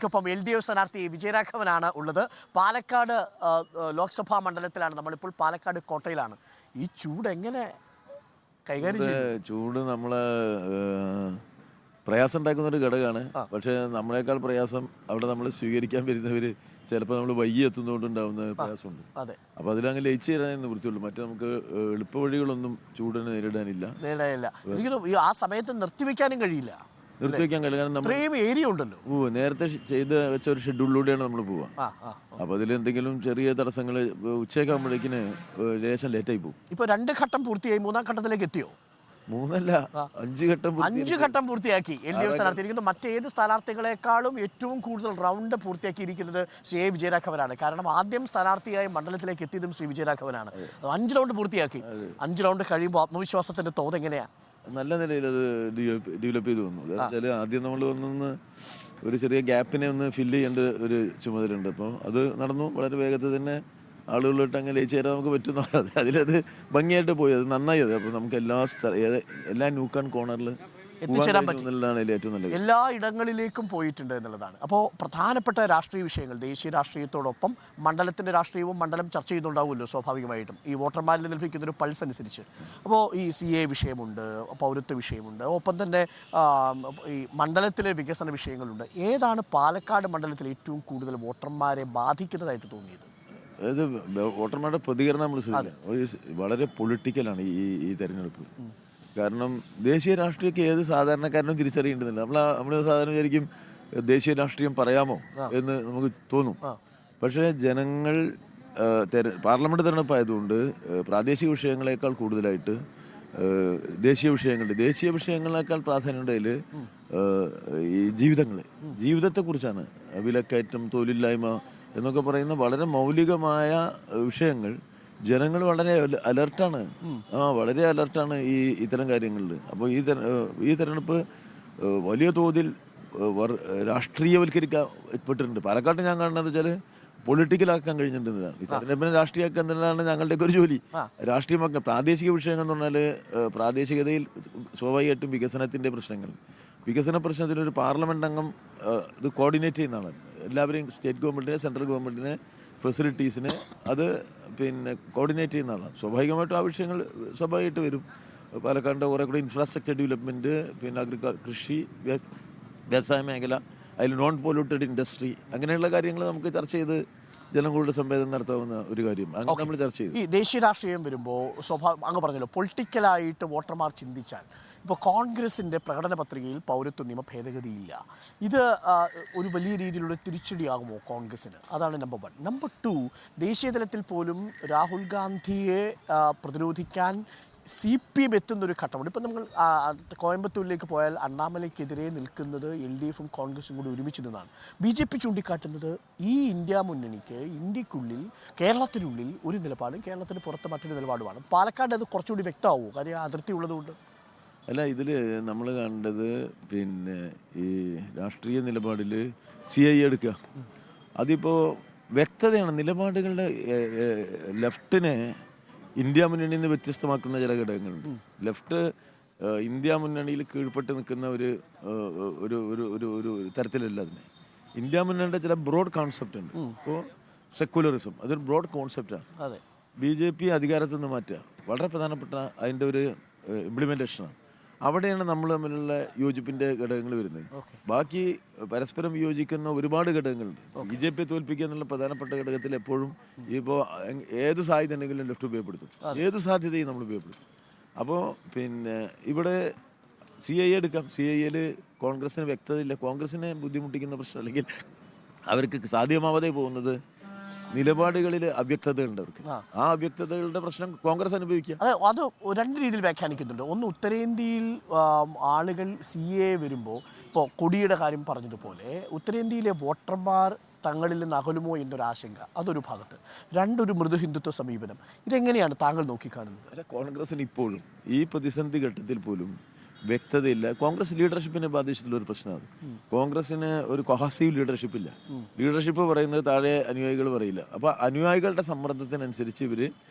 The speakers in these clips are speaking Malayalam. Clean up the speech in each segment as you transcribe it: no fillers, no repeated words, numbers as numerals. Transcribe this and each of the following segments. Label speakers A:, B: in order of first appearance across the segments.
A: ൊപ്പം LDF സ്ഥാനാർത്ഥി വിജയരാഘവനാണ് ഉള്ളത്. പാലക്കാട് ലോക്സഭാ മണ്ഡലത്തിലാണ് നമ്മളിപ്പോൾ. പാലക്കാട് കോട്ടയിലാണ്. ഈ ചൂട് എങ്ങനെ കൈകാര്യം ചെയ്യും?
B: ചൂട് നമ്മളെ പ്രയാസം ഉണ്ടാക്കുന്ന ഒരു ഘടകമാണ്. പക്ഷെ നമ്മളെക്കാൾ പ്രയാസം അവിടെ നമ്മൾ സ്വീകരിക്കാൻ വരുന്നവർ ചിലപ്പോൾ നമ്മൾ വൈകി എത്തുന്നതുകൊണ്ടുണ്ടാവുന്ന പ്രയാസമുണ്ട്. അപ്പൊ അതിലങ്ങനെ ലയിച്ചു തരാനേ നിവൃത്തിയുള്ളൂ. മറ്റേ നമുക്ക് എളുപ്പ വഴികളൊന്നും ചൂടിനെ നേരിടാനില്ല.
A: ആ സമയത്ത് നിർത്തിവെക്കാനും കഴിയില്ല.
B: നിർത്തിവെക്കാൻ കഴിയില്ല. കാരണം
A: ഏരിയ ഉണ്ടല്ലോ.
B: നേരത്തെ ചെയ്ത് വെച്ച ഒരു ഷെഡ്യൂളിലൂടെയാണ് നമ്മൾ പോവുക. അപ്പൊ അതിൽ എന്തെങ്കിലും ചെറിയ തടസ്സങ്ങൾ ഉച്ചയൊക്കെ ആകുമ്പോഴേക്കിന് ലേശം ലേറ്റായി പോകും.
A: ഇപ്പൊ 2 ഘട്ടം പൂർത്തിയായി, 3-ാം ഘട്ടത്തിലേക്ക് എത്തിയോ?
B: 3 5
A: ഘട്ടം പൂർത്തിയാക്കി LDF സ്ഥാനാർത്ഥിയിരിക്കുന്നത്. മറ്റേത് സ്ഥാനാർത്ഥികളെക്കാളും ഏറ്റവും കൂടുതൽ റൗണ്ട് പൂർത്തിയാക്കിയിരിക്കുന്നത് ശ്രീ A. വിജയരാഘവനാണ്. കാരണം ആദ്യം സ്ഥാനാർത്ഥിയായി മണ്ഡലത്തിലേക്ക് എത്തിയതും ശ്രീ വിജയരാഘവനാണ്. 5 റൗണ്ട് പൂർത്തിയാക്കി. 5 റൗണ്ട് കഴിയുമ്പോൾ ആത്മവിശ്വാസത്തിന്റെ തോത് എങ്ങനെയാണ്?
B: നല്ല നിലയിൽ അത് ഡെവലപ്പ് ചെയ്തു വന്നു. വെച്ചാൽ ആദ്യം നമ്മൾ വന്നൊന്ന് ഒരു ചെറിയ ഗ്യാപ്പിനെ ഒന്ന് ഫില്ല് ചെയ്യേണ്ട ഒരു ചുമതലയുണ്ട്. അപ്പോൾ അത് നടന്നു. വളരെ വേഗത്തിൽ തന്നെ ആളുകളിലോട്ട് അങ്ങനെ ലയിച്ചു തരാൻ നമുക്ക് പറ്റുന്ന അതിലത് ഭംഗിയായിട്ട് പോയി. അത് നന്നായി. അത് അപ്പോൾ നമുക്ക് എല്ലാ ന്യൂക്ക് ആൻഡ് കോർണറിൽ
A: എത്തിച്ചേരാൻ പറ്റും.
B: ഏറ്റവും നല്ലത്.
A: എല്ലാ ഇടങ്ങളിലേക്കും പോയിട്ടുണ്ട് എന്നുള്ളതാണ്. അപ്പോൾ പ്രധാനപ്പെട്ട രാഷ്ട്രീയ വിഷയങ്ങൾ, ദേശീയ രാഷ്ട്രീയത്തോടൊപ്പം മണ്ഡലത്തിൻ്റെ രാഷ്ട്രീയവും മണ്ഡലം ചർച്ച ചെയ്തുണ്ടാവുമല്ലോ സ്വാഭാവികമായിട്ടും ഈ വോട്ടർമാരിൽ ലഭിക്കുന്നൊരു പൾസ് അനുസരിച്ച്. അപ്പോൾ ഈ CA വിഷയമുണ്ട്, പൗരത്വ വിഷയമുണ്ട്, ഒപ്പം തന്നെ ഈ മണ്ഡലത്തിലെ വികസന വിഷയങ്ങളുണ്ട്. ഏതാണ് പാലക്കാട് മണ്ഡലത്തിൽ ഏറ്റവും കൂടുതൽ വോട്ടർമാരെ ബാധിക്കുന്നതായിട്ട് തോന്നിയത്?
B: അതായത് വോട്ടർമാരുടെ പ്രതികരണം നമ്മൾ വളരെ പൊളിറ്റിക്കലാണ് ഈ തെരഞ്ഞെടുപ്പ്. കാരണം ദേശീയ രാഷ്ട്രീയമൊക്കെ ഏത് സാധാരണക്കാരനും തിരിച്ചറിയേണ്ടതില്ല. നമ്മൾ സാധാരണ വിചാരിക്കും ദേശീയ രാഷ്ട്രീയം പറയാമോ എന്ന് നമുക്ക് തോന്നും. പക്ഷേ ജനങ്ങൾ പാർലമെന്റ് തെരഞ്ഞെടുപ്പായതുകൊണ്ട് പ്രാദേശിക വിഷയങ്ങളെക്കാൾ കൂടുതലായിട്ട് ദേശീയ വിഷയങ്ങളെക്കാൾ പ്രാധാന്യമുണ്ടതിൽ ഈ ജീവിതത്തെക്കുറിച്ചാണ്. വിലക്കയറ്റം, തൊഴിലില്ലായ്മ എന്നൊക്കെ പറയുന്ന വളരെ മൗലികമായ വിഷയങ്ങൾ. ജനങ്ങൾ വളരെ അലർട്ടാണ്. വളരെ അലർട്ടാണ് ഇത്തരം കാര്യങ്ങളിൽ. അപ്പോൾ ഈ തെരഞ്ഞെടുപ്പ് വലിയ തോതിൽ രാഷ്ട്രീയവൽക്കരിക്കപ്പെട്ടിട്ടുണ്ട്. പാലക്കാട്ട് ഞാൻ കാണുന്നത് വെച്ചാൽ പൊളിറ്റിക്കലാക്കാൻ കഴിഞ്ഞിട്ടുണ്ടെന്നതാണ്. ഈ തെരഞ്ഞെടുപ്പിനെ രാഷ്ട്രീയമാക്കുക എന്നതാണ് ഞങ്ങളുടെയൊക്കെ ഒരു ജോലി. രാഷ്ട്രീയമാക്കുക പ്രാദേശിക വിഷയങ്ങൾ എന്ന് പറഞ്ഞാൽ പ്രാദേശികതയിൽ സ്വാഭാവികമായിട്ടും വികസന പ്രശ്നത്തിൽ ഒരു പാർലമെന്റ് അംഗം ഇത് കോർഡിനേറ്റ് ചെയ്യുന്നതാണ്. എല്ലാവരെയും സ്റ്റേറ്റ് ഗവൺമെന്റിനെ, സെൻട്രൽ ഗവൺമെന്റിനെ, ഫെസിലിറ്റീസിനെ അത് കോർഡിനേറ്റ് ചെയ്യുന്ന ആളാണ്. സ്വാഭാവികമായിട്ടും ആ വിഷയങ്ങൾ സ്വാഭാവികമായിട്ട് വരും. പാലക്കാടിൻ്റെ കുറേ കൂടെ ഇൻഫ്രാസ്ട്രക്ചർ ഡെവലപ്മെൻറ്റ്, കൃഷി, വ്യവസായ മേഖല, അതിൽ നോൺ പൊല്യൂട്ടഡ് ഇൻഡസ്ട്രി, അങ്ങനെയുള്ള കാര്യങ്ങൾ നമുക്ക് ചർച്ച ചെയ്ത് ജനങ്ങളുടെ സംവേദനം നടത്താവുന്ന ഒരു കാര്യം. അങ്ങനെ നമ്മൾ ചർച്ച ചെയ്തു.
A: ഈ ദേശീയ രാഷ്ട്രീയം വരുമ്പോൾ അങ്ങ് പറഞ്ഞല്ലോ പൊളിറ്റിക്കലായിട്ട് വോട്ടർമാർ ചിന്തിച്ചാൽ ഇപ്പോൾ കോൺഗ്രസിൻ്റെ പ്രകടന പത്രികയിൽ പൗരത്വ നിയമ ഭേദഗതിയില്ല. ഇത് ഒരു വലിയ രീതിയിലുള്ള തിരിച്ചടിയാകുമോ കോൺഗ്രസിന്? അതാണ് നമ്പർ 1. നമ്പർ 2, ദേശീയ തലത്തിൽ പോലും രാഹുൽ ഗാന്ധിയെ പ്രതിരോധിക്കാൻ CPM എത്തുന്നൊരു ഘട്ടമുണ്ട്. ഇപ്പം നമ്മൾ കോയമ്പത്തൂരിലേക്ക് പോയാൽ അണ്ണാമലയ്ക്കെതിരെ നിൽക്കുന്നത് LDFും കോൺഗ്രസും കൂടി ഒരുമിച്ച് നിന്നാണ്. BJP ചൂണ്ടിക്കാട്ടുന്നത് ഈ ഇന്ത്യ മുന്നണിക്ക് ഇന്ത്യക്കുള്ളിൽ, കേരളത്തിനുള്ളിൽ ഒരു നിലപാടും കേരളത്തിന് പുറത്ത് മറ്റൊരു നിലപാടുമാണ്. പാലക്കാട് അത് കുറച്ചുകൂടി വ്യക്തമാവുമോ? കാര്യം അതിർത്തി ഉള്ളതുകൊണ്ട്.
B: അല്ല, ഇതിൽ നമ്മൾ കണ്ടത് ഈ രാഷ്ട്രീയ നിലപാടിൽ CIA എടുക്കുക. അതിപ്പോൾ വ്യക്തതയാണ്. നിലപാടുകളുടെ ലെഫ്റ്റിനെ ഇന്ത്യ മുന്നണിയിൽ നിന്ന് വ്യത്യസ്തമാക്കുന്ന ചില ഘടകങ്ങളുണ്ട്. ലെഫ്റ്റ് ഇന്ത്യ മുന്നണിയിൽ കീഴ്പ്പെട്ട് നിൽക്കുന്ന ഒരു തരത്തിലല്ല അതിനെ. ഇന്ത്യ മുന്നണിയുടെ ചില ബ്രോഡ് കോൺസെപ്റ്റ് ഉണ്ട്. ഇപ്പോൾ സെക്യുലറിസം അതൊരു ബ്രോഡ് കോൺസെപ്റ്റാണ്. BJP അധികാരത്തിൽ നിന്ന് മാറ്റുക വളരെ പ്രധാനപ്പെട്ട അതിൻ്റെ ഒരു ഇംപ്ലിമെൻറ്റേഷനാണ്. അവിടെയാണ് നമ്മൾ തമ്മിലുള്ള യോജിപ്പിൻ്റെ ഘടകങ്ങൾ വരുന്നത്. ബാക്കി പരസ്പരം വിയോജിക്കുന്ന ഒരുപാട് ഘടകങ്ങളുണ്ട്. BJP തോൽപ്പിക്കുക എന്നുള്ള പ്രധാനപ്പെട്ട ഘടകത്തിൽ എപ്പോഴും ഇപ്പോൾ ഏത് സാധ്യത ഉണ്ടെങ്കിലും ലെഫ്റ്റ് ഉപയോഗപ്പെടുത്തും. ഏത് സാധ്യതയും നമ്മൾ ഉപയോഗപ്പെടുത്തും. അപ്പോൾ ഇവിടെ CIA എടുക്കാം. CIAയിൽ കോൺഗ്രസിന് വ്യക്തതയില്ല. കോൺഗ്രസിനെ ബുദ്ധിമുട്ടിക്കുന്ന പ്രശ്നം, അല്ലെങ്കിൽ അവർക്ക് സാധ്യമാവാതെ പോകുന്നത് നിലപാടുകളിൽ അവ്യക്തതയുണ്ട് അവർക്ക്. ആ അവ്യക്തതകളുടെ പ്രശ്നം കോൺഗ്രസ് അനുഭവിക്കുക.
A: അത് 2 രീതിയിൽ വ്യാഖ്യാനിക്കുന്നുണ്ട്. ഒന്ന്, ഉത്തരേന്ത്യയിൽ ആളുകൾ CA വരുമ്പോൾ ഇപ്പോൾ കൊടിയുടെ കാര്യം പറഞ്ഞതുപോലെ ഉത്തരേന്ത്യയിലെ വോട്ടർമാർ തങ്ങളിൽ നിന്ന് അകലുമോ എന്നൊരാശങ്ക, അതൊരു ഭാഗത്ത്. 2, ഒരു മൃദു ഹിന്ദുത്വ സമീപനം. ഇതെങ്ങനെയാണ് താങ്കൾ നോക്കിക്കാണുന്നത്?
B: അല്ല, കോൺഗ്രസിന് ഇപ്പോഴും ഈ പ്രതിസന്ധി ഘട്ടത്തിൽ പോലും വ്യക്തതയില്ല. കോൺഗ്രസ് ലീഡർഷിപ്പിനെ ബാധിച്ചിട്ടുള്ള ഒരു പ്രശ്നമാണ്. കോൺഗ്രസിന് ഒരു കൊഹസീവ് ലീഡർഷിപ്പ് ഇല്ല. ലീഡർഷിപ്പ് പറയുന്നത് താഴെ അനുയായികൾ പറയില്ല. അപ്പോൾ അനുയായികളുടെ സമ്മർദ്ദത്തിനനുസരിച്ച് ഇവർ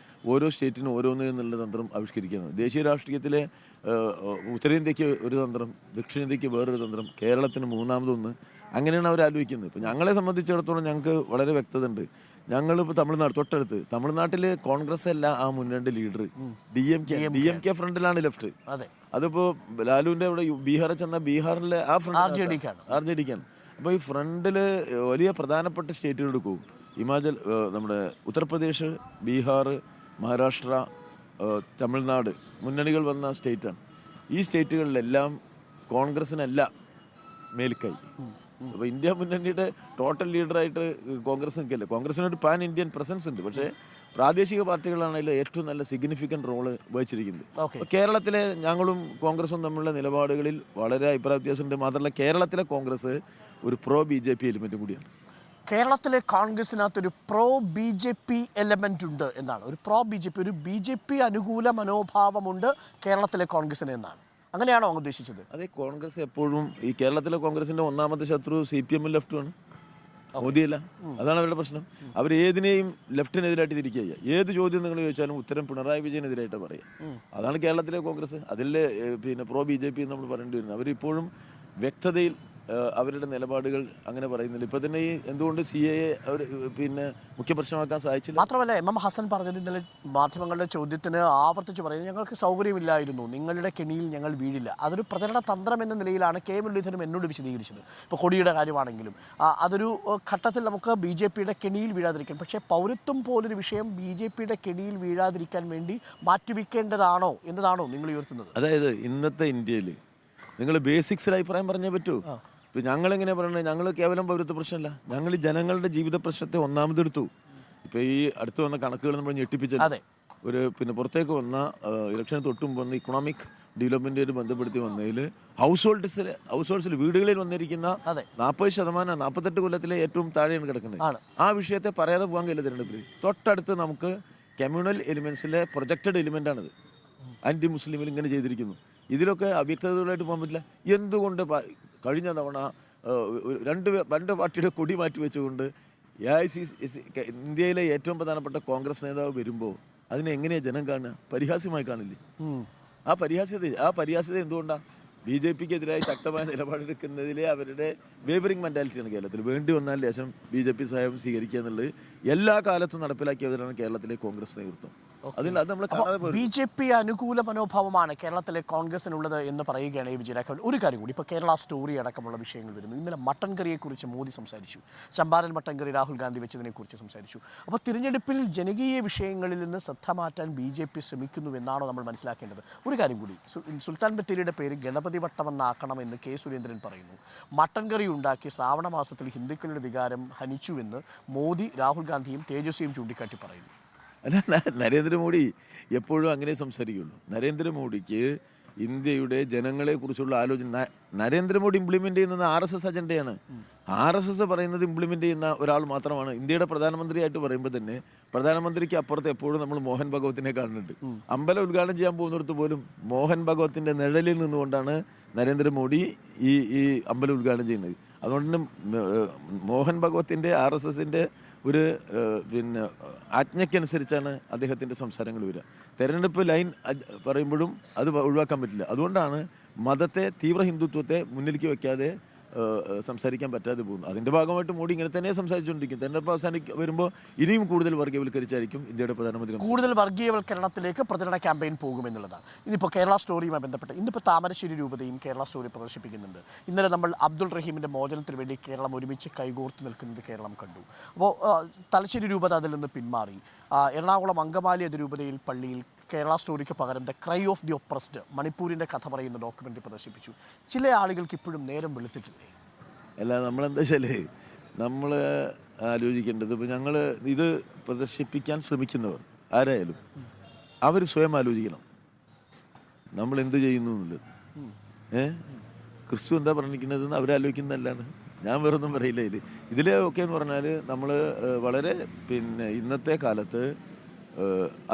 B: ഓരോ സ്റ്റേറ്റിനും ഓരോന്ന് എന്നുള്ള തന്ത്രം ആവിഷ്കരിക്കുകയാണ്. ദേശീയ രാഷ്ട്രീയത്തിലെ ഉത്തരേന്ത്യക്ക് ഒരു തന്ത്രം, ദക്ഷിണേന്ത്യക്ക് വേറൊരു തന്ത്രം, കേരളത്തിന് മൂന്നാമതൊന്ന്, അങ്ങനെയാണ് അവർ ആലോചിക്കുന്നത്. ഇപ്പോൾ ഞങ്ങളെ സംബന്ധിച്ചിടത്തോളം ഞങ്ങൾക്ക് വളരെ വ്യക്തത ഉണ്ട്. ഞങ്ങളിപ്പോൾ തമിഴ്നാട് തൊട്ടടുത്ത്, തമിഴ്നാട്ടിൽ കോൺഗ്രസ് അല്ല ആ മുന്നണിയുടെ ലീഡർ, ഡി എം കെ ഫ്രണ്ടിലാണ് ലെഫ്റ്റ്. അതിപ്പോൾ ലാലുവിൻ്റെ ഇവിടെ ബീഹാറിൽ ചെന്നാൽ ബീഹാറിലെ ആ ഫ്രണ്ട് ആർ ജെ ഡിക്കാണ്. അപ്പോൾ ഈ ഫ്രണ്ടിൽ വലിയ പ്രധാനപ്പെട്ട സ്റ്റേറ്റുകൾ എടുക്കും. ഹിമാചൽ, നമ്മുടെ ഉത്തർപ്രദേശ്, ബീഹാർ, മഹാരാഷ്ട്ര, തമിഴ്നാട് മുന്നണികൾ വന്ന സ്റ്റേറ്റാണ്. ഈ സ്റ്റേറ്റുകളിലെല്ലാം കോൺഗ്രസിനല്ല മേൽക്കൈ. അപ്പോൾ ഇന്ത്യ മുന്നണിയുടെ ടോട്ടൽ ലീഡറായിട്ട് കോൺഗ്രസ് നിൽക്കില്ല. കോൺഗ്രസിനൊരു പാൻ ഇന്ത്യൻ പ്രസൻസ് ഉണ്ട്. പക്ഷേ പ്രാദേശിക പാർട്ടികളാണെങ്കിൽ ഏറ്റവും നല്ല സിഗ്നിഫിക്കൻറ്റ് റോള് വഹിച്ചിരിക്കുന്നത്. അപ്പോൾ കേരളത്തിലെ ഞങ്ങളും കോൺഗ്രസും തമ്മിലുള്ള നിലപാടുകളിൽ വളരെ അഭിപ്രായ വ്യത്യാസമുണ്ട്. മാത്രമല്ല കേരളത്തിലെ കോൺഗ്രസ് ഒരു പ്രോ BJP എലിമെൻറ്റും കൂടിയാണ്.
A: കേരളത്തിലെ കോൺഗ്രസിനകത്തൊരു പ്രോ BJP എലമെന്റ് ഉണ്ട് എന്നാണ്. ഒരു പ്രോ BJP, ഒരു BJP അനുകൂല മനോഭാവമുണ്ട് കേരളത്തിലെ കോൺഗ്രസിന് എന്നാണ്. അങ്ങനെയാണോ അങ്ങ് ഉദ്ദേശിച്ചത്?
B: അതെ, കോൺഗ്രസ് എപ്പോഴും ഈ കേരളത്തിലെ കോൺഗ്രസിന്റെ ഒന്നാമത്തെ ശത്രു CPM ലെഫ്റ്റുമാണ്, മോദിയല്ല. അതാണ് അവരുടെ പ്രശ്നം. അവർ ഏതിനെയും ലെഫ്റ്റിനെതിരായിട്ട് തിരിക്കുക. ഏത് ചോദ്യം നിങ്ങൾ ചോദിച്ചാലും ഉത്തരം പിണറായി വിജയനെതിരായിട്ട് പറയുക. അതാണ് കേരളത്തിലെ കോൺഗ്രസ്. അതിൽ പിന്നെ പ്രോ BJP നമ്മൾ പറയേണ്ടി വരുന്നത്. അവരിപ്പോഴും വ്യക്തതയിൽ അവരുടെ നിലപാടുകൾ അങ്ങനെ പറയുന്നില്ല. ഇപ്പൊ തന്നെ ഈ എന്തുകൊണ്ട് CAA അവർ പിന്നെ മുഖ്യ പ്രശ്നമാക്കാൻ സാധിച്ചില്ല.
A: മാത്രമല്ല MM ഹസൻ പറഞ്ഞത് ഇന്നലെ മാധ്യമങ്ങളുടെ ചോദ്യത്തിന് ആവർത്തിച്ച് പറയുന്നത് ഞങ്ങൾക്ക് സൗകര്യമില്ലായിരുന്നു, നിങ്ങളുടെ കെണിയിൽ ഞങ്ങൾ വീഴില്ല. അതൊരു പ്രചരണ തന്ത്രം എന്ന നിലയിലാണ് K മുരളീധരൻ എന്നോട് വിശദീകരിച്ചത്. ഇപ്പോൾ കൊടിയുടെ കാര്യമാണെങ്കിലും അതൊരു ഘട്ടത്തിൽ നമുക്ക് BJPയുടെ കെണിയിൽ വീഴാതിരിക്കാൻ, പക്ഷേ പൗരത്വം പോലൊരു വിഷയം BJPയുടെ കെണിയിൽ വീഴാതിരിക്കാൻ വേണ്ടി മാറ്റിവെക്കേണ്ടതാണോ എന്നതാണോ നിങ്ങൾ ഉയർത്തുന്നത്?
B: അതായത് ഇന്നത്തെ ഇന്ത്യയിൽ നിങ്ങൾ ബേസിക്സിൽ അഭിപ്രായം പറഞ്ഞേ പറ്റൂ. ഇപ്പം ഞങ്ങളെങ്ങനെ പറയണത്? ഞങ്ങൾ കേവലം പൗരത്വ പ്രശ്നമല്ല, ഞങ്ങൾ ജനങ്ങളുടെ ജീവിത പ്രശ്നത്തെ ഒന്നാമതെടുത്തു. ഇപ്പോൾ ഈ അടുത്ത് വന്ന കണക്കുകൾ നമ്മൾ ഞെട്ടിപ്പിച്ചത് ഒരു പിന്നെ പുറത്തേക്ക് വന്ന ഇലക്ഷന് തൊട്ടും വന്ന ഇക്കണോമിക് ഡെവലപ്മെൻറ്റുമായിട്ട് ബന്ധപ്പെടുത്തി വന്നതിൽ ഹൗസ് ഹോൾഡ്സിൽ വീടുകളിൽ വന്നിരിക്കുന്ന 40%, 48 കൊല്ലത്തിലെ ഏറ്റവും താഴെയാണ് കിടക്കുന്നത്. ആ വിഷയത്തെ പറയാതെ പോകാൻ കഴിയില്ല തിരഞ്ഞെടുപ്പിൽ. തൊട്ടടുത്ത് നമുക്ക് കമ്മ്യൂണൽ എലിമെൻസിലെ പ്രൊജക്റ്റഡ് എലിമെൻ്റാണിത്. ആൻറ്റി മുസ്ലിമിൽ ഇങ്ങനെ ചെയ്തിരിക്കുന്നു. ഇതിലൊക്കെ അവ്യക്തതകളായിട്ട് പോകാൻ പറ്റില്ല. എന്തുകൊണ്ട് കഴിഞ്ഞ തവണ രണ്ട് പാർട്ടിയുടെ കൊടി മാറ്റി വെച്ചുകൊണ്ട് ഇന്ത്യയിലെ ഏറ്റവും പ്രധാനപ്പെട്ട കോൺഗ്രസ് നേതാവ് വരുമ്പോൾ അതിനെ എങ്ങനെയാണ് ജനം കാണുക? പരിഹാസ്യമായി കാണില്ലേ? ആ പരിഹാസ്യത എന്തുകൊണ്ടാണ്? BJPക്കെതിരായി ശക്തമായ നിലപാടെടുക്കുന്നതിലെ അവരുടെ വേവറിംഗ് മെൻറ്റാലിറ്റിയാണ് കേരളത്തിൽ. വേണ്ടി വന്നാൽ ലേശം BJP സഹായം സ്വീകരിക്കുക എന്നുള്ളത് എല്ലാ കാലത്തും നടപ്പിലാക്കിയവരാണ് കേരളത്തിലെ കോൺഗ്രസ് നേതൃത്വം. അതിൽ അത് നമ്മൾ
A: BJP അനുകൂല മനോഭാവമാണ് കേരളത്തിലെ കോൺഗ്രസിനുള്ളത് എന്ന് പറയുകയാണ് ഈ വിജയരാഘവൻ. ഒരു കാര്യം കൂടി, ഇപ്പോൾ കേരള സ്റ്റോറി അടക്കമുള്ള വിഷയങ്ങൾ വരുന്നു. ഇന്നലെ മട്ടൻ കറിയെക്കുറിച്ച് മോദി സംസാരിച്ചു, ചമ്പാരൻ മട്ടൻ കറി രാഹുൽ ഗാന്ധി വെച്ചതിനെക്കുറിച്ച് സംസാരിച്ചു. അപ്പോൾ തിരഞ്ഞെടുപ്പിൽ ജനകീയ വിഷയങ്ങളിൽ നിന്ന് ശ്രദ്ധ മാറ്റാൻ BJP ശ്രമിക്കുന്നുവെന്നാണോ നമ്മൾ മനസ്സിലാക്കേണ്ടത്? ഒരു കാര്യം കൂടി, സുൽത്താൻ ബത്തേരിയുടെ പേര് ഗണപതി വട്ടമെന്നാക്കണമെന്ന് K സുരേന്ദ്രൻ പറയുന്നു. മട്ടൻ കറി ഉണ്ടാക്കി ശ്രാവണ മാസത്തിൽ ഹിന്ദുക്കളുടെ വികാരം ഹനിച്ചുവെന്ന് മോദി, രാഹുൽ ഗാന്ധിയും തേജസ്വിയും ചൂണ്ടിക്കാട്ടി പറയുന്നു.
B: അല്ല, നരേന്ദ്രമോദി എപ്പോഴും അങ്ങനെ സംസാരിക്കുള്ളൂ. നരേന്ദ്രമോദിക്ക് ഇന്ത്യയുടെ ജനങ്ങളെ കുറിച്ചുള്ള ആലോചന നരേന്ദ്രമോദി ഇംപ്ലിമെന്റ് ചെയ്യുന്നത് RSS അജണ്ടയാണ്. RSS പറയുന്നത് ഇംപ്ലിമെന്റ് ചെയ്യുന്ന ഒരാൾ മാത്രമാണ്. ഇന്ത്യയുടെ പ്രധാനമന്ത്രിയായിട്ട് പറയുമ്പോൾ തന്നെ പ്രധാനമന്ത്രിക്ക് അപ്പുറത്ത് എപ്പോഴും നമ്മൾ മോഹൻ ഭഗവത്തിനെ കാണുന്നുണ്ട്. അമ്പലം ഉദ്ഘാടനം ചെയ്യാൻ പോകുന്നിടത്ത് പോലും മോഹൻ ഭഗവത്തിന്റെ നിഴലിൽ നിന്നുകൊണ്ടാണ് നരേന്ദ്രമോദി ഈ അമ്പലം ഉദ്ഘാടനം ചെയ്യുന്നത്. അതുകൊണ്ട് മോഹൻ ഭഗവത്തിന്റെ RSSന്റെ ഒരു പിന്നെ ആജ്ഞയ്ക്കനുസരിച്ചാണ് അദ്ദേഹത്തിൻ്റെ സംസാരങ്ങൾ വരിക. തെരഞ്ഞെടുപ്പ് ലൈൻ പറയുമ്പോഴും അത് ഒഴിവാക്കാൻ പറ്റില്ല. അതുകൊണ്ടാണ് മതത്തെ, തീവ്ര ഹിന്ദുത്വത്തെ മുന്നിലേക്ക് വയ്ക്കാതെ സംസാരിക്കാൻ പറ്റാതെ പോകുന്നു. അതിൻ്റെ ഭാഗമായിട്ട് മോഡി ഇങ്ങനെ തന്നെ സംസാരിച്ചുകൊണ്ടിരിക്കും. തെരഞ്ഞെടുപ്പ് വരുമ്പോൾ ഇനിയും കൂടുതൽ വർഗീയവൽക്കരിച്ചായിരിക്കും ഇന്ത്യയുടെ പ്രധാനമന്ത്രി.
A: കൂടുതൽ വർഗീയവൽക്കരണത്തിലേക്ക് പ്രചരണ ക്യാമ്പയിൻ പോകുമെന്നുള്ളതാണ്. ഇനിയിപ്പോൾ കേരള സ്റ്റോറിയുമായി ബന്ധപ്പെട്ട് ഇന്നിപ്പോൾ താമരശ്ശേരി രൂപതയും കേരള സ്റ്റോറി പ്രദർശിപ്പിക്കുന്നുണ്ട്. ഇന്നലെ നമ്മൾ അബ്ദുൾ റഹീമിൻ്റെ മോചനത്തിന് വേണ്ടി കേരളം ഒരുമിച്ച് കൈകോർത്ത് നിൽക്കുന്നത് കേരളം കണ്ടു. അപ്പോൾ തലശ്ശേരി രൂപത അതിൽ നിന്ന് പിന്മാറി. എറണാകുളം അങ്കമാലി അതിരൂപതയിൽ പള്ളിയിൽ കേരള സ്റ്റോറിക്ക് പകരം the cry of the oppressed, മണിപ്പൂരിൻ്റെ കഥ പറയുന്ന ഡോക്യുമെൻ്ററി പ്രദർശിപ്പിച്ചു. ചില ആളുകൾക്ക് ഇപ്പോഴും നേരം വെളുത്തിട്ടില്ലേ?
B: അല്ല, നമ്മളെന്താ വെച്ചാൽ നമ്മൾ ആലോചിക്കേണ്ടത്, ഇപ്പോൾ ഞങ്ങൾ ഇത് പ്രദർശിപ്പിക്കാൻ ശ്രമിക്കുന്നവർ ആരായാലും അവർ സ്വയം ആലോചിക്കണം നമ്മൾ എന്ത് ചെയ്യുന്നു എന്നുള്ളത്. ക്രിസ്തു എന്താ പറഞ്ഞിരിക്കുന്നതെന്ന് അവരാലോചിക്കുന്നതല്ലാണ്. ഞാൻ വേറൊന്നും പറയില്ല. ഇതിലൊക്കെ എന്ന് പറഞ്ഞാൽ നമ്മൾ വളരെ പിന്നെ ഇന്നത്തെ കാലത്ത്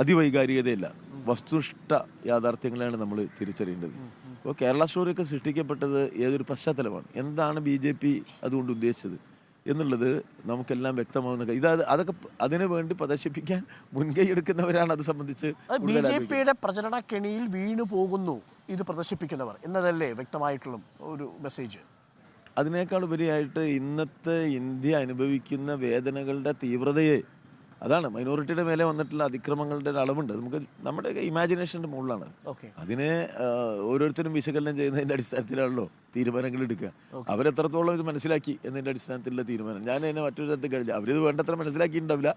B: അതിവൈകാരികതയില്ല, വസ്തുനിഷ്ഠ യാഥാർത്ഥ്യങ്ങളാണ് നമ്മൾ തിരിച്ചറിയേണ്ടത്. ഇപ്പോൾ കേരള സ്റ്റോറിയൊക്കെ സൃഷ്ടിക്കപ്പെട്ടത് ഏതൊരു പശ്ചാത്തലമാണ്? എന്താണ് BJP അതുകൊണ്ട് ഉദ്ദേശിച്ചത്? എന്നുള്ളത് നമുക്കെല്ലാം വ്യക്തമാവുന്ന അതൊക്കെ അതിനു വേണ്ടി പ്രദർശിപ്പിക്കാൻ മുൻകൈ എടുക്കുന്നവരാണ് അത് സംബന്ധിച്ച്
A: BJP-യുടെ പ്രചരണ കെണിയിൽ വീണു പോകുന്നു ഇത് പ്രദർശിപ്പിക്കുന്നവർ എന്നതല്ലേ വ്യക്തമായിട്ടുള്ള ഒരു മെസ്സേജ്.
B: അതിനേക്കാൾ ഉപരിയായിട്ട് ഇന്നത്തെ ഇന്ത്യ അനുഭവിക്കുന്ന വേദനകളുടെ തീവ്രതയെ, അതാണ് മൈനോറിറ്റിയുടെ മേലെ വന്നിട്ടുള്ള അതിക്രമങ്ങളുടെ ഒരു അളവുണ്ട്. നമുക്ക് നമ്മുടെ ഇമാജിനേഷൻ്റെ മുകളിലാണ്. അതിനെ ഓരോരുത്തരും വിശകലനം ചെയ്യുന്നതിൻ്റെ അടിസ്ഥാനത്തിലാണല്ലോ തീരുമാനങ്ങൾ എടുക്കുക. അവരെത്രത്തോളം ഇത് മനസ്സിലാക്കി എന്നതിൻ്റെ അടിസ്ഥാനത്തിലുള്ള തീരുമാനം. ഞാൻ അതിനെ മറ്റൊരു തരത്തിൽ കഴിഞ്ഞു, അവരിത് വേണ്ടത്ര മനസ്സിലാക്കിയിട്ടുണ്ടാവില്ല.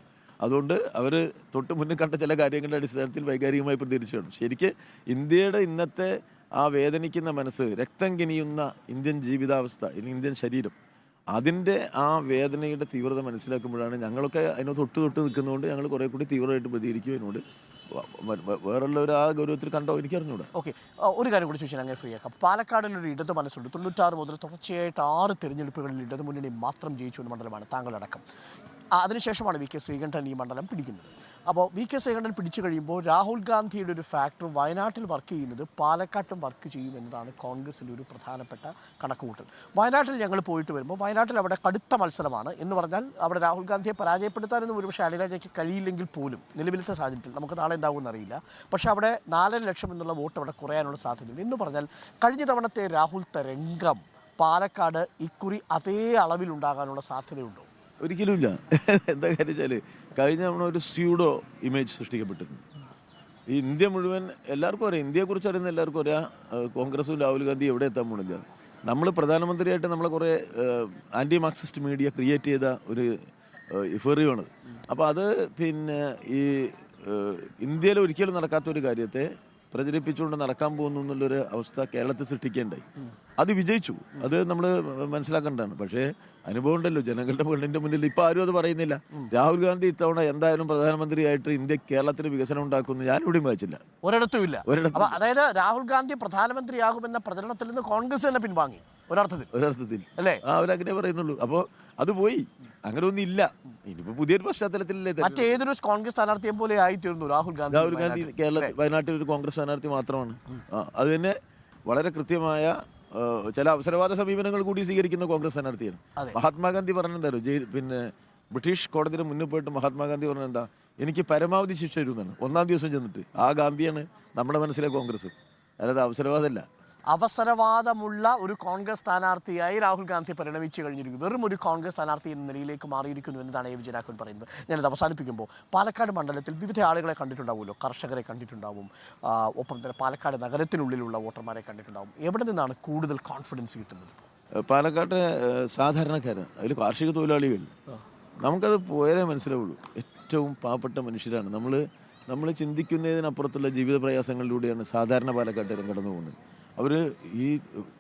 B: അതുകൊണ്ട് അവർ തൊട്ട് മുന്നിൽ കണ്ട ചില കാര്യങ്ങളുടെ അടിസ്ഥാനത്തിൽ വൈകാരികമായി പ്രതികരിച്ചു കാണും. ശരിക്ക് ഇന്ത്യയുടെ ഇന്നത്തെ ആ വേദനിക്കുന്ന മനസ്സ്, രക്തം കിനിയുന്ന ഇന്ത്യൻ ജീവിതാവസ്ഥ, ഇന്ത്യൻ ശരീരം, അതിൻ്റെ ആ വേദനയുടെ തീവ്രത മനസ്സിലാക്കുമ്പോഴാണ് ഞങ്ങളൊക്കെ അതിനോട് തൊട്ട് നിൽക്കുന്നതുകൊണ്ട് ഞങ്ങൾ കുറേ കൂടി തീവ്രമായിട്ട് പ്രതികരിക്കും. അതിനോട് വേറുള്ളവർ ആ ഗൗരവത്തിൽ കണ്ടോ എനിക്കറിഞ്ഞൂടാ.
A: ഓക്കെ, ഒരു കാര്യം കൂടി ചോദിച്ചാൽ അങ്ങനെ ഫ്രീ ആക്കാം. പാലക്കാടിനൊരു ഇടത് മനസ്സുണ്ട്. 96 മുതൽ തുടർച്ചയായിട്ട് 6 തെരഞ്ഞെടുപ്പുകളിൽ ഇടതു മുന്നണി മാത്രം ജയിച്ചു ഒരു മണ്ഡലമാണ് താങ്കളടക്കം. അതിനുശേഷമാണ് വി കെ ശ്രീകണ്ഠൻ ഈ മണ്ഡലം പിടിക്കുന്നത്. അപ്പോൾ വി കെ ശ്രീകണ്ഠൻ പിടിച്ചു കഴിയുമ്പോൾ രാഹുൽ ഗാന്ധിയുടെ ഒരു ഫാക്ടർ വയനാട്ടിൽ വർക്ക് ചെയ്യുന്നത് പാലക്കാട്ടും വർക്ക് ചെയ്യും എന്നതാണ് കോൺഗ്രസിൻ്റെ ഒരു പ്രധാനപ്പെട്ട കണക്കുകൂട്ടൽ. വയനാട്ടിൽ ഞങ്ങൾ പോയിട്ട് വരുമ്പോൾ വയനാട്ടിൽ അവിടെ കടുത്ത മത്സരമാണ് എന്ന് പറഞ്ഞാൽ അവിടെ രാഹുൽ ഗാന്ധിയെ പരാജയപ്പെടുത്താനൊന്നും ഒരുപക്ഷെ അനിരാജയ്ക്ക് കഴിയില്ലെങ്കിൽ പോലും നിലവിലത്തെ സാഹചര്യത്തിൽ നമുക്ക് നാളെ എന്താകുമെന്ന് അറിയില്ല. പക്ഷേ അവിടെ 4 ലക്ഷം എന്നുള്ള വോട്ട് അവിടെ കുറയാനുള്ള സാധ്യതയുണ്ട്. എന്ന് പറഞ്ഞാൽ കഴിഞ്ഞ തവണത്തെ രാഹുൽ തരംഗം പാലക്കാട് ഇക്കുറി അതേ അളവിലുണ്ടാകാനുള്ള സാധ്യതയുണ്ടോ?
B: ഒരിക്കലും ഇല്ല. എന്താ കാര്യം വെച്ചാൽ കഴിഞ്ഞ തവണ ഒരു സ്യൂഡോ ഇമേജ് സൃഷ്ടിക്കപ്പെട്ടിട്ടുണ്ട്. ഈ ഇന്ത്യ മുഴുവൻ എല്ലാവർക്കും അറിയാം, ഇന്ത്യയെക്കുറിച്ച് അറിയുന്ന എല്ലാവർക്കും അറിയാം കോൺഗ്രസും രാഹുൽ ഗാന്ധി എവിടെ എത്താൻ പോണില്ല. നമ്മൾ പ്രധാനമന്ത്രിയായിട്ട് നമ്മളെ കുറേ ആൻറ്റി മാർക്സിസ്റ്റ് മീഡിയ ക്രിയേറ്റ് ചെയ്ത ഒരു ഫെറിയാണത്. അപ്പോൾ അത് പിന്നെ ഈ ഇന്ത്യയിൽ ഒരിക്കലും നടക്കാത്തൊരു കാര്യത്തെ പ്രചരിപ്പിച്ചുകൊണ്ട് നടക്കാൻ പോകുന്നു എന്നുള്ളൊരു അവസ്ഥ കേരളത്തിൽ സൃഷ്ടിക്കേണ്ടായി. അത് വിജയിച്ചു, അത് നമ്മൾ മനസ്സിലാക്കേണ്ടതാണ്. പക്ഷേ അനുഭവം ഉണ്ടല്ലോ ജനങ്ങളുടെ പെണ്ണിൻ്റെ മുന്നിൽ. ഇപ്പം ആരും അത് പറയുന്നില്ല. രാഹുൽ ഗാന്ധി ഇത്തവണ എന്തായാലും പ്രധാനമന്ത്രിയായിട്ട് ഇന്ത്യ കേരളത്തിന് വികസനം ഉണ്ടാക്കുന്നു ഞാൻ ഇവിടെയും വായിച്ചില്ല,
A: ഒരിടത്തും ഇല്ല. അതായത് രാഹുൽ ഗാന്ധി പ്രധാനമന്ത്രിയാകുമെന്ന പ്രചരണത്തിൽ നിന്ന് കോൺഗ്രസ് തന്നെ പിൻവാങ്ങി ഒരർത്ഥത്തിൽ അല്ലേ?
B: അവരങ്ങനെ പറയുന്നുള്ളൂ. അപ്പോൾ അത് പോയി, അങ്ങനെ ഒന്നും ഇല്ല. ഇനിയിപ്പോൾ പുതിയൊരു പശ്ചാത്തലത്തിലല്ലേ
A: മറ്റേതൊരു കോൺഗ്രസ് സ്ഥാനാർത്ഥിയെ പോലെ ആയിത്തീർന്നു രാഹുൽ
B: ഗാന്ധി കേരളത്തിൽ വയനാട്ടിൽ ഒരു കോൺഗ്രസ് സ്ഥാനാർത്ഥി മാത്രമാണ്. അത് തന്നെ വളരെ കൃത്യമായ ചില അവസരവാദ സമീപനങ്ങൾ കൂടി സ്വീകരിക്കുന്ന കോൺഗ്രസ് സ്ഥാനാർത്ഥിയാണ്. മഹാത്മാഗാന്ധി പറഞ്ഞെന്തായാലും പിന്നെ ബ്രിട്ടീഷ് കോടതിയുടെ മുന്നിൽ പോയിട്ട് മഹാത്മാഗാന്ധി പറഞ്ഞെന്താ, എനിക്ക് പരമാവധി ശിക്ഷ തരുമെന്നാണ് 1-ാം ദിവസം ചെന്നിട്ട്. ആ ഗാന്ധിയാണ് നമ്മുടെ മനസ്സിലെ കോൺഗ്രസ്, അല്ലാതെ അവസരവാദമല്ല.
A: അവസരവാദമുള്ള ഒരു കോൺഗ്രസ് സ്ഥാനാർത്ഥിയായി രാഹുൽ ഗാന്ധി പരിണമിച്ചു കഴിഞ്ഞിരിക്കുന്നു. വെറും ഒരു കോൺഗ്രസ് സ്ഥാനാർത്ഥി എന്ന നിലയിലേക്ക് മാറിയിരിക്കുന്നു എന്നതാണ് എ വിജയരാഘവൻ പറയുന്നത്. ഞാനത് അവസാനിപ്പിക്കുമ്പോൾ പാലക്കാട് മണ്ഡലത്തിൽ വിവിധ ആളുകളെ കണ്ടിട്ടുണ്ടാവുമല്ലോ, കർഷകരെ കണ്ടിട്ടുണ്ടാവും, ഒപ്പം തന്നെ പാലക്കാട് നഗരത്തിനുള്ളിലുള്ള വോട്ടർമാരെ കണ്ടിട്ടുണ്ടാവും. എവിടെ നിന്നാണ് കൂടുതൽ കോൺഫിഡൻസ് കിട്ടുന്നത്?
B: പാലക്കാട്ടെ സാധാരണക്കാരൻ, അതിൽ കാർഷിക തൊഴിലാളികൾ, നമുക്കത് പോയാലേ മനസ്സിലാവുള്ളൂ. ഏറ്റവും പാവപ്പെട്ട മനുഷ്യരാണ്. നമ്മൾ ചിന്തിക്കുന്നതിനപ്പുറത്തുള്ള ജീവിത പ്രയാസങ്ങളിലൂടെയാണ് സാധാരണ പാലക്കാട്ടുകാരൻ കടന്നു പോകുന്നത്. അവർ ഈ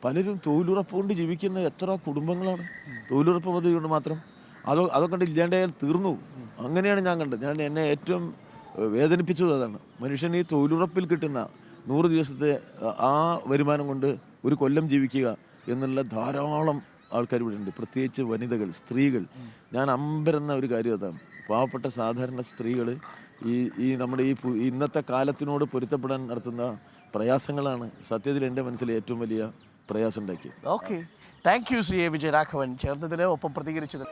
B: പലരും തൊഴിലുറപ്പ് കൊണ്ട് ജീവിക്കുന്ന എത്ര കുടുംബങ്ങളാണ്, തൊഴിലുറപ്പ് പദ്ധതി കൊണ്ട് മാത്രം. അതൊക്കെ കണ്ട് ഇല്ലാണ്ടായാൽ തീർന്നു. അങ്ങനെയാണ് ഞാൻ കണ്ടത്. എന്നെ ഏറ്റവും വേദനിപ്പിച്ചത് അതാണ്. മനുഷ്യൻ ഈ തൊഴിലുറപ്പിൽ കിട്ടുന്ന 100 ദിവസത്തെ ആ വരുമാനം കൊണ്ട് ഒരു കൊല്ലം ജീവിക്കുക എന്നുള്ള ധാരാളം ആൾക്കാർ ഇവിടെ ഉണ്ട്, പ്രത്യേകിച്ച് വനിതകൾ, സ്ത്രീകൾ. ഞാൻ അമ്പരന്ന ഒരു കാര്യം അതാണ്. പാവപ്പെട്ട സാധാരണ സ്ത്രീകൾ ഈ നമ്മുടെ ഈ ഇന്നത്തെ കാലത്തിനോട് പൊരുത്തപ്പെടാൻ നടത്തുന്ന പ്രയാസങ്ങളാണ് സത്യത്തിൽ എൻ്റെ മനസ്സിൽ ഏറ്റവും വലിയ പ്രയാസം ഉണ്ടാക്കിയത്.
A: Okay, thank you Shri A Vijayaraghavan ചേർന്നതിന് ഒപ്പം പ്രതികരിച്ചത്.